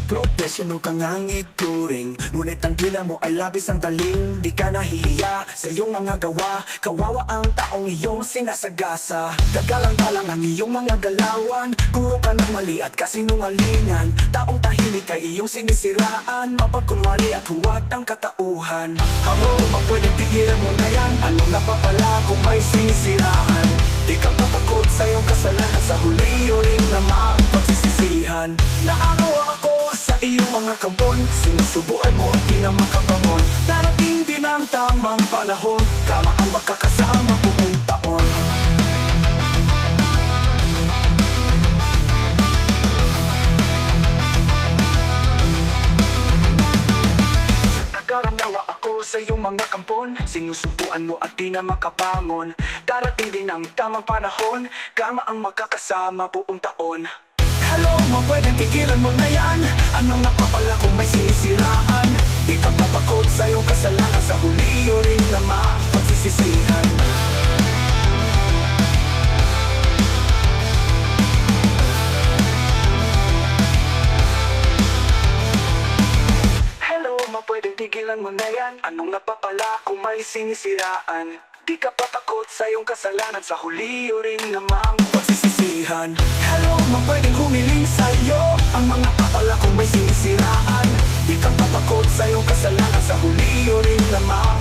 Professional ka ngang ituring, ngunit ang dila mo ay labis ang talim. Di ka nahihiya sa iyong mga gawa, kawawa ang taong iyong sinasagasa. Dagalang-galang ang iyong mga galawan, puro ka ng mali at kasinungalingan. Taong tahimik ay iyong sinisiraan, mapagkunwari at huwag ang katauhan. Amo, pwedeng tigilan mo na yan, anong napapala kung may sinisiraan? Di ka patakot sa iyong kasalanan, sa huli o rin na mapagsisisihan. Naawa ako sa iyong mga kabon, sinusubuan mo at di na makabangon. Darating din ang tamang panahon, kama ang magkakasama buong taon. Nagkaranawa ako sa iyong mga kampon, sinusubuan mo at di na makabangon. Darating din ang tamang panahon, kama ang magkakasama buong taon. Hello, pwedeng tigilan mo na yan, anong napapala kung may sinisiraan? Di ka papakot sa iyong kasalanan, sa huli o rin na mapagsisisihan. Hello, pwedeng tigilan mo na yan, anong napapala kung may sinisiraan? Di ka patakot sa iyong kasalanan, sa huli o rin namang pagsisisihan. Hello, pwedeng humiling sa'yo ang mga papala kung may sinisiraan. Di ka patakot sa iyong kasalanan, sa huli o rin namang